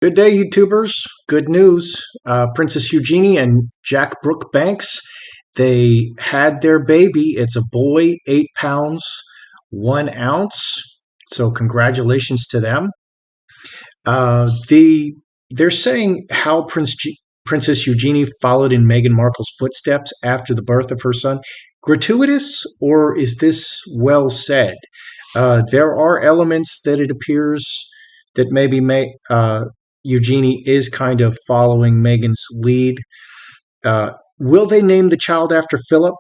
Good day, YouTubers. Good news. Princess Eugenie and Jack Banks, they had their baby. It's a boy, 8 pounds, 1 ounce. So congratulations to them. They're saying how Princess Eugenie followed in Meghan Markle's footsteps after the birth of her son. Gratuitous, or is this well said? There are elements that it appears that maybe Eugenie is kind of following Meghan's lead. Will they name the child after Philip?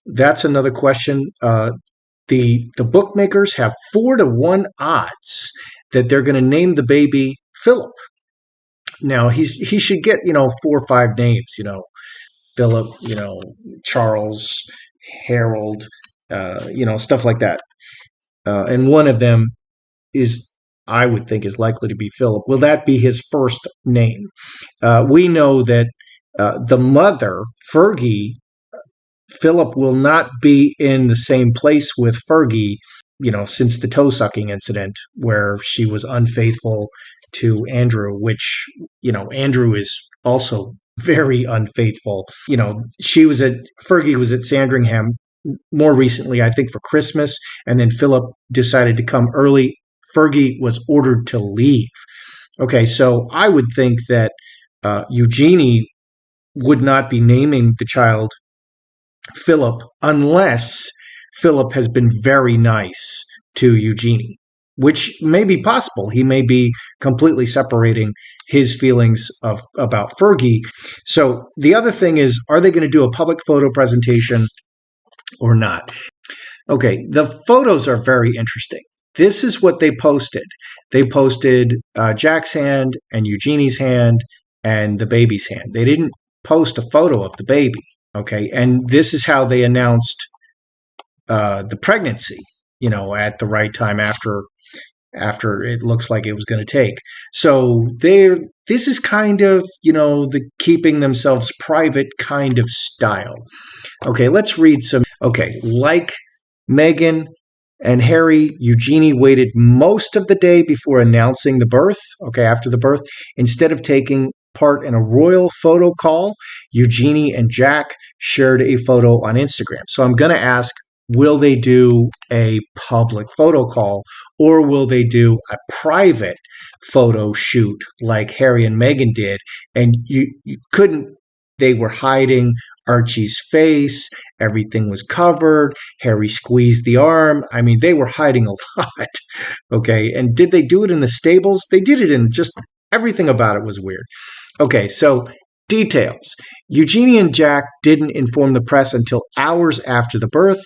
That's another question. The bookmakers have 4-1 odds that they're going to name the baby Philip. Now he should get 4 or 5 names. Philip, Charles, Harold, stuff like that. And one of them I would think is likely to be Philip. Will that be his first name? We know that the mother, Fergie, Philip will not be in the same place with Fergie, since the toe-sucking incident where she was unfaithful to Andrew, which, Andrew is also very unfaithful. Fergie was at Sandringham more recently, I think, for Christmas, and then Philip decided to come early. Fergie was ordered to leave. Okay, so I would think that Eugenie would not be naming the child Philip unless Philip has been very nice to Eugenie, which may be possible. He may be completely separating his feelings about Fergie. So the other thing is, are they going to do a public photo presentation or not? Okay, the photos are very interesting. This is what they posted. They posted Jack's hand and Eugenie's hand and the baby's hand. They didn't post a photo of the baby. Okay, and this is how they announced the pregnancy, at the right time after it looks like it was going to take. So this is kind of, the keeping themselves private kind of style. Okay, let's read some. Okay, like Meghan and Harry, Eugenie waited most of the day before announcing the birth. Okay, after the birth, instead of taking part in a royal photo call, Eugenie and Jack shared a photo on Instagram. So I'm going to ask, will they do a public photo call, or will they do a private photo shoot like Harry and Meghan did? And you couldn't, they were hiding Archie's face. Everything was covered. Harry squeezed the arm. I mean, they were hiding a lot. Okay. And did they do it in the stables? They did it in just everything about it was weird. Okay. So details. Eugenie and Jack didn't inform the press until hours after the birth.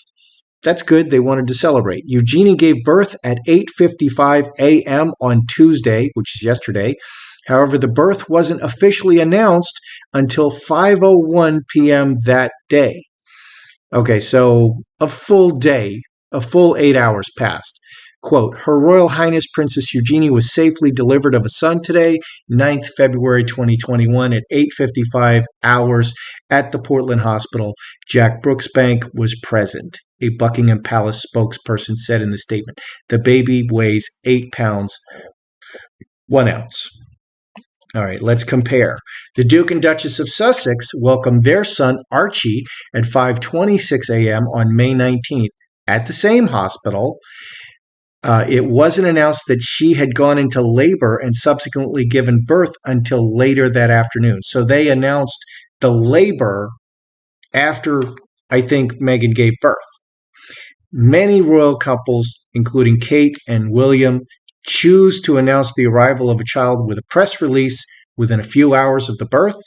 That's good. They wanted to celebrate. Eugenie gave birth at 8:55 a.m. on Tuesday, which is yesterday. However, the birth wasn't officially announced until 5:01 p.m. that day. Okay, so a full day, a full 8 hours passed. Quote, Her Royal Highness Princess Eugenie was safely delivered of a son today, 9th February 2021 at 8:55 hours at the Portland Hospital. Jack Brooksbank was present, a Buckingham Palace spokesperson said in the statement. The baby weighs 8 pounds, 1 ounce. All right, let's compare. The Duke and Duchess of Sussex welcomed their son Archie at 5:26 a.m. on May 19th at the same hospital. It wasn't announced that she had gone into labor and subsequently given birth until later that afternoon. So they announced the labor after, I think, Meghan gave birth. Many royal couples, including Kate and William, choose to announce the arrival of a child with a press release within a few hours of the birth.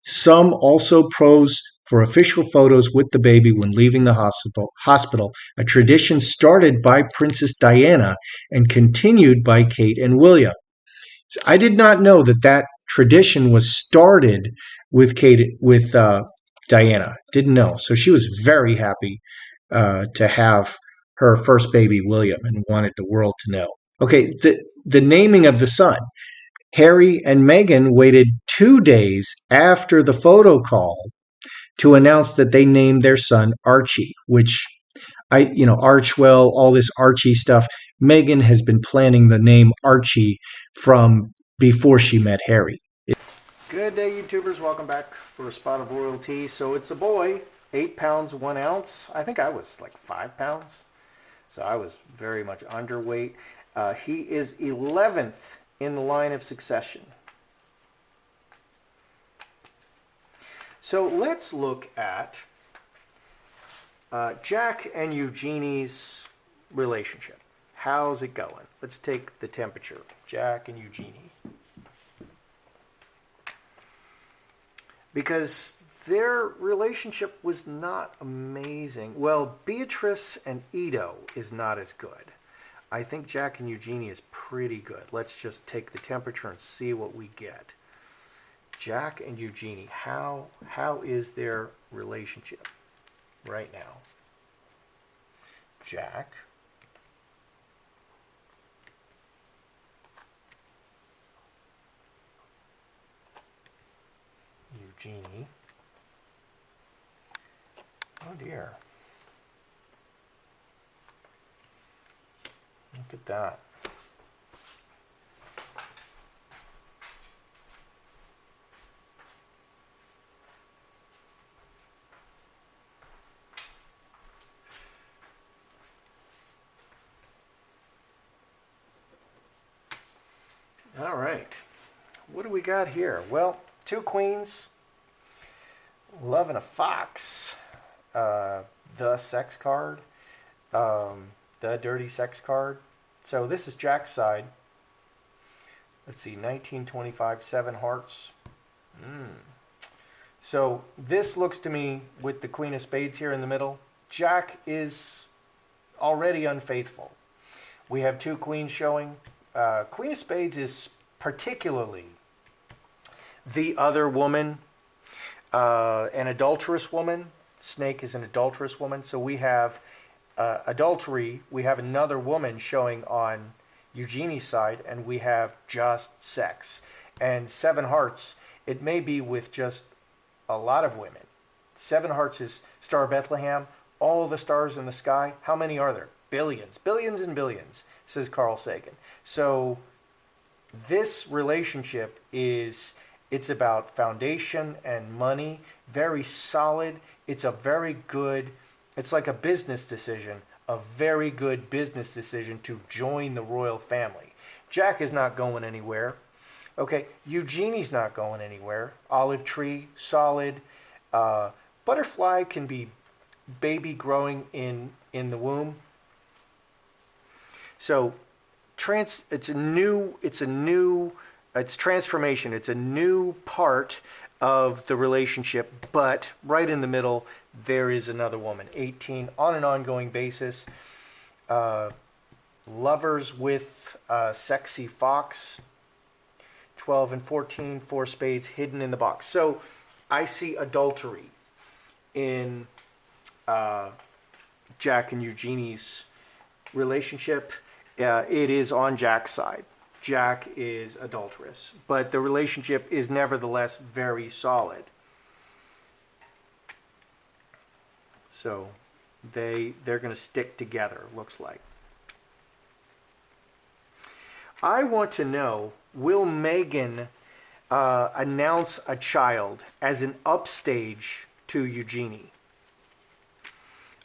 Some also pose for official photos with the baby when leaving the hospital, a tradition started by Princess Diana and continued by Kate and William. So I did not know that tradition was started with Diana. Didn't know. So she was very happy to have her first baby, William, and wanted the world to know. Okay, the naming of the son. Harry and Meghan waited 2 days after the photo call to announce that they named their son Archie, which Archwell, all this Archie stuff. Meghan has been planning the name Archie from before she met Harry. Good day, YouTubers. Welcome back for a spot of royalty. So it's a boy, 8 pounds, 1 ounce. I think I was like 5 pounds. So I was very much underweight. He is 11th in the line of succession. So let's look at Jack and Eugenie's relationship. How's it going? Let's take the temperature. Jack and Eugenie. Because their relationship was not amazing. Well, Beatrice and Ito is not as good. I think Jack and Eugenie is pretty good. Let's just take the temperature and see what we get. Jack and Eugenie, how is their relationship right now? Jack. Eugenie. Oh dear. Look at that. All right. What do we got here? Well, 2 queens. Love and a fox. The sex card. The dirty sex card. So this is Jack's side. Let's see, 1925, 7 hearts. So this looks to me, with the Queen of Spades here in the middle, Jack is already unfaithful. We have 2 queens showing. Queen of Spades is particularly the other woman, an adulterous woman. Snake is an adulterous woman. So we have adultery. We have another woman showing on Eugenie's side, and we have just sex. And 7 hearts, it may be with just a lot of women. 7 hearts is Star of Bethlehem, all the stars in the sky. How many are there? Billions, billions and billions, says Carl Sagan. So this relationship it's about foundation and money, very solid. It's a very good, it's like a business decision, a very good business decision to join the royal family. Jack is not going anywhere. Okay, Eugenie's not going anywhere. Olive tree, solid. Butterfly can be baby growing in the womb. So it's transformation. It's a new part of the relationship, but right in the middle, there is another woman. 18 on an ongoing basis. Lovers with sexy fox. 12 and 14, 4 spades hidden in the box. So I see adultery in Jack and Eugenie's relationship. It is on Jack's side. Jack is adulterous, but the relationship is nevertheless very solid. So they're going to stick together, looks like. I want to know, will Meghan announce a child as an upstage to Eugenie?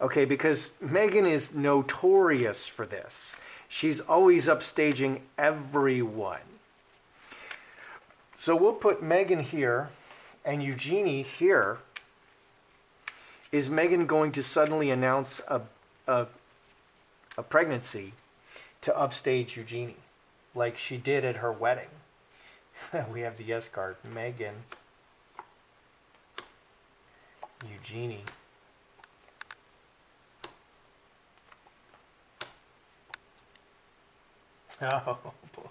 Okay, because Meghan is notorious for this. She's always upstaging everyone. So we'll put Meghan here and Eugenie here. Is Meghan going to suddenly announce a pregnancy to upstage Eugenie, like she did at her wedding? We have the yes card. Meghan, Eugenie. Oh boy.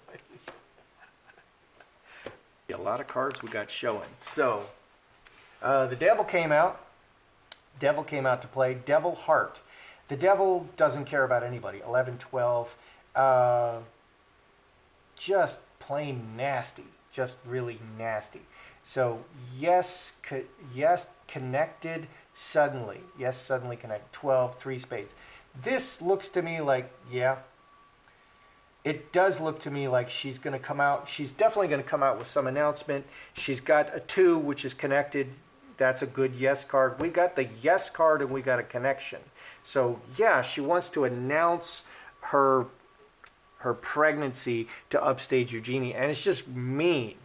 A lot of cards we got showing. So the devil came out. Devil came out to play. Devil heart. The devil doesn't care about anybody. 11, 12. Just plain nasty. Just really nasty. So yes, connected suddenly. Yes, suddenly connected. 12, 3 spades. This looks to me like, yeah, it does look to me like she's going to come out. She's definitely going to come out with some announcement. She's got a 2, which is connected. That's a good yes card. We got the yes card and we got a connection. So yeah, she wants to announce her pregnancy to upstage Eugenie, and it's just mean.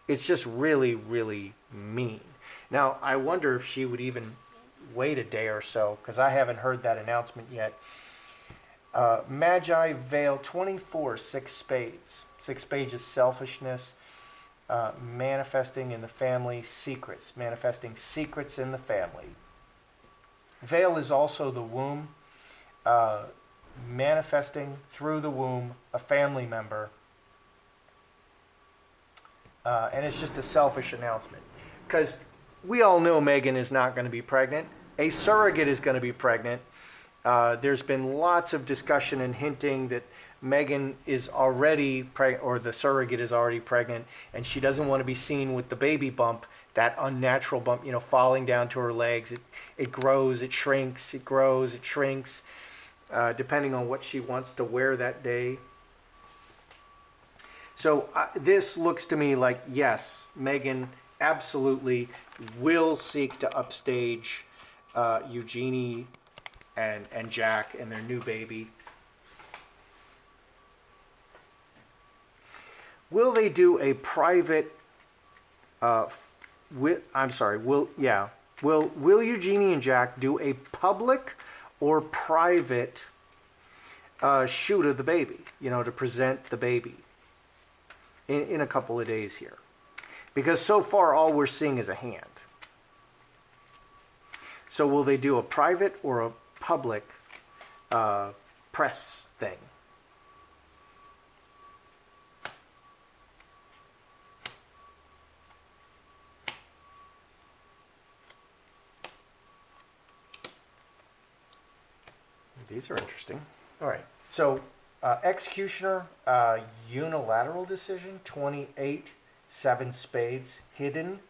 It's just really, really mean. Now, I wonder if she would even wait a day or so, because I haven't heard that announcement yet. Magi Veil 24, 6 spades. 6 spades is selfishness, manifesting in the family secrets, manifesting secrets in the family. Veil is also the womb, manifesting through the womb a family member. And it's just a selfish announcement. Because we all know Meghan is not going to be pregnant. A surrogate is going to be pregnant. There's been lots of discussion and hinting that Meghan is already pregnant, or the surrogate is already pregnant, and she doesn't want to be seen with the baby bump, that unnatural bump, falling down to her legs. It grows, it shrinks, it grows, it shrinks, depending on what she wants to wear that day. So this looks to me like, yes, Meghan absolutely will seek to upstage Eugenie and Jack and their new baby. Will they do a private? Will Eugenie and Jack do a public or private shoot of the baby? To present the baby in a couple of days here, because so far all we're seeing is a hand. So will they do a private or a public press thing? These are interesting. All right. So executioner, unilateral decision, 28, 7 spades, hidden.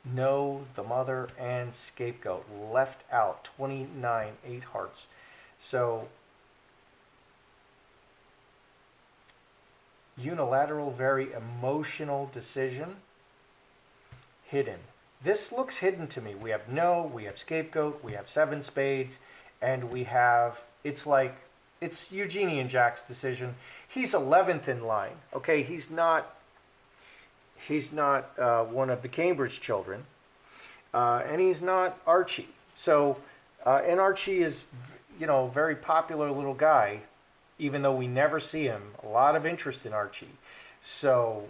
No, the mother, and scapegoat, left out, 29, 8 hearts. So unilateral, very emotional decision, hidden. This looks hidden to me. We have no, we have scapegoat, we have 7 spades, and we have, it's Eugenie and Jack's decision. He's 11th in line. Okay, he's not one of the Cambridge children, and he's not Archie. So, and Archie is, a very popular little guy, even though we never see him. A lot of interest in Archie. So,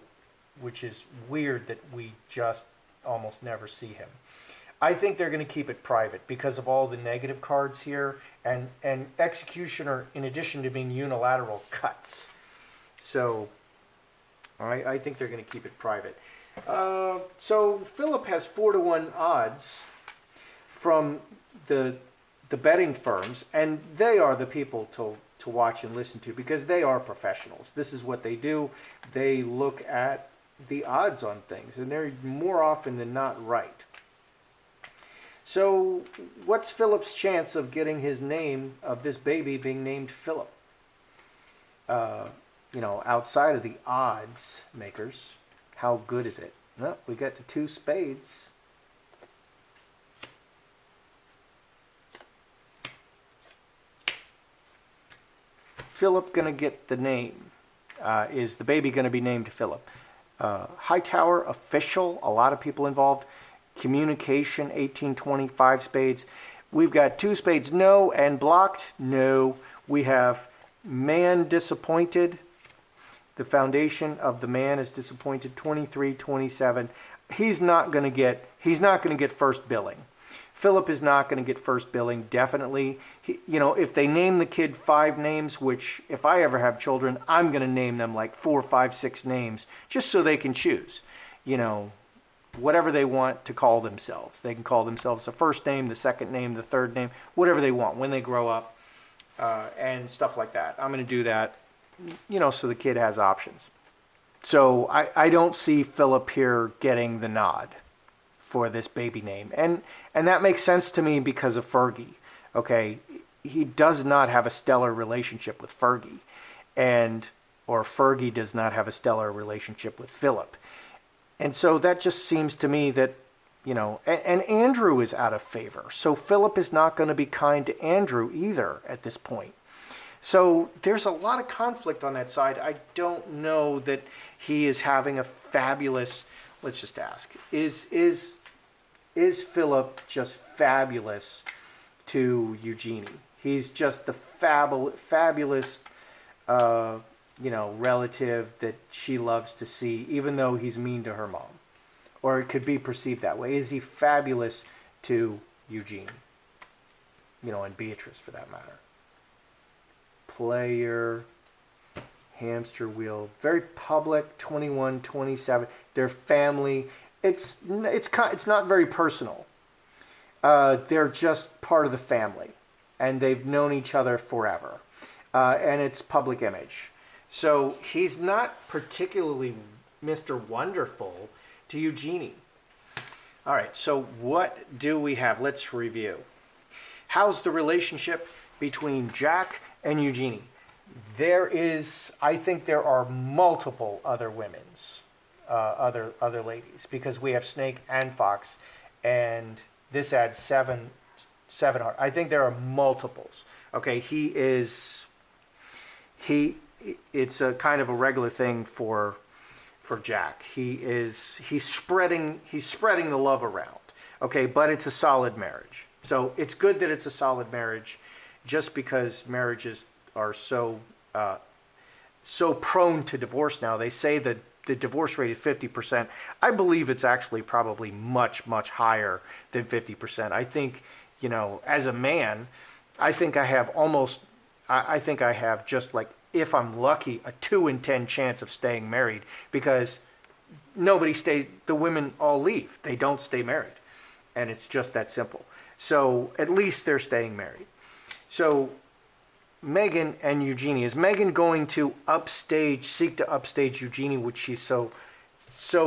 which is weird that we just almost never see him. I think they're going to keep it private because of all the negative cards here, and executioner, in addition to being unilateral, cuts. So I think they're going to keep it private. So Philip has 4-1 odds from the betting firms, and they are the people to watch and listen to, because they are professionals. This is what they do. They look at the odds on things, and they're more often than not right. So what's Philip's chance of getting his name, of this baby being named Philip? Outside of the odds makers, how good is it? Well, we got the 2 spades. Philip going to get the name? Is the baby going to be named Philip? Hightower, official, a lot of people involved. Communication, 1825 spades. We've got 2 spades, no, and blocked, no. We have man disappointed. The foundation of the man is disappointed, 23, 27. He's not going to get first billing. Philip is not going to get first billing, definitely. If they name the kid 5 names, which if I ever have children, I'm going to name them like 4, 5, 6 names, just so they can choose, whatever they want to call themselves. They can call themselves the first name, the second name, the third name, whatever they want when they grow up, and stuff like that. I'm going to do that, so the kid has options. So I don't see Philip here getting the nod for this baby name. And that makes sense to me because of Fergie. Okay, he does not have a stellar relationship with Fergie, and or Fergie does not have a stellar relationship with Philip. And so that just seems to me that, and Andrew is out of favor. So Philip is not going to be kind to Andrew either at this point. So there's a lot of conflict on that side. I don't know that he is having a fabulous, let's just ask, is Philip just fabulous to Eugenie? He's just the fabulous relative that she loves to see, even though he's mean to her mom. Or it could be perceived that way. Is he fabulous to Eugenie? And Beatrice for that matter. Player, hamster wheel, very public, 21, 27. Their family, it's not very personal. They're just part of the family, and they've known each other forever. And it's public image. So he's not particularly Mr. Wonderful to Eugenie. All right, so what do we have? Let's review. How's the relationship between Jack and Eugenie? I think there are multiple other other ladies, because we have Snake and Fox, and this adds seven hearts. I think there are multiples. Okay, it's a kind of a regular thing for Jack. He's spreading the love around. Okay, but it's a solid marriage. So it's good that it's a solid marriage, just because marriages are so prone to divorce now. They say that the divorce rate is 50%. I believe it's actually probably much, much higher than 50%. I think, as a man, I think I have just like, if I'm lucky, a 2 in 10 chance of staying married, because nobody stays, the women all leave. They don't stay married. And it's just that simple. So at least they're staying married. So Meghan and Eugenie, is Meghan going to seek to upstage Eugenie, which she's so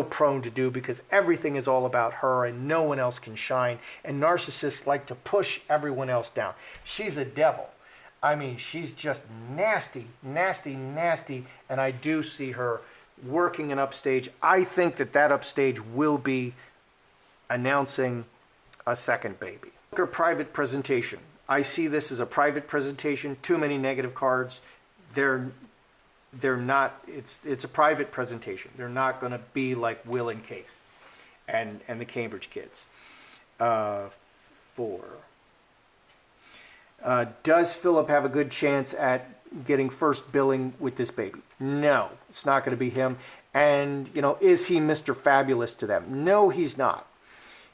prone to do, because everything is all about her and no one else can shine, and narcissists like to push everyone else down. She's a devil. I mean, she's just nasty, nasty, nasty, and I do see her working an upstage. I think that upstage will be announcing a second baby. Her private presentation. I see this as a private presentation. Too many negative cards. They're not. It's a private presentation. They're not going to be like Will and Kate, and the Cambridge kids. 4. Does Philip have a good chance at getting first billing with this baby? No, it's not going to be him. And, is he Mr. Fabulous to them? No, he's not.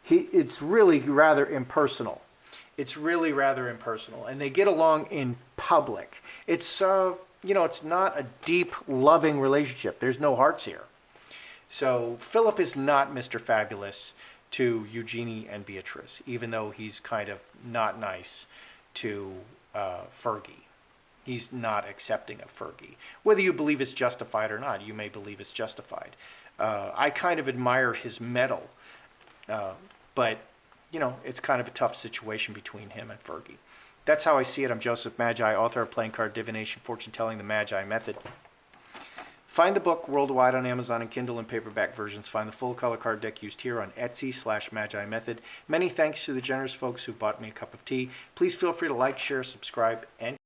It's really rather impersonal. It's really rather impersonal. And they get along in public. It's not a deep, loving relationship. There's no hearts here. So Philip is not Mr. Fabulous to Eugenie and Beatrice, even though he's kind of not nice to Fergie. He's not accepting of Fergie. Whether you believe it's justified or not, you may believe it's justified. I kind of admire his mettle, but it's kind of a tough situation between him and Fergie. That's how I see it. I'm Joseph Magi, author of Playing Card Divination, Fortune Telling, The Magi Method. Find the book worldwide on Amazon and Kindle and paperback versions. Find the full color card deck used here on Etsy/Magi Method. Many thanks to the generous folks who bought me a cup of tea. Please feel free to like, share, subscribe, and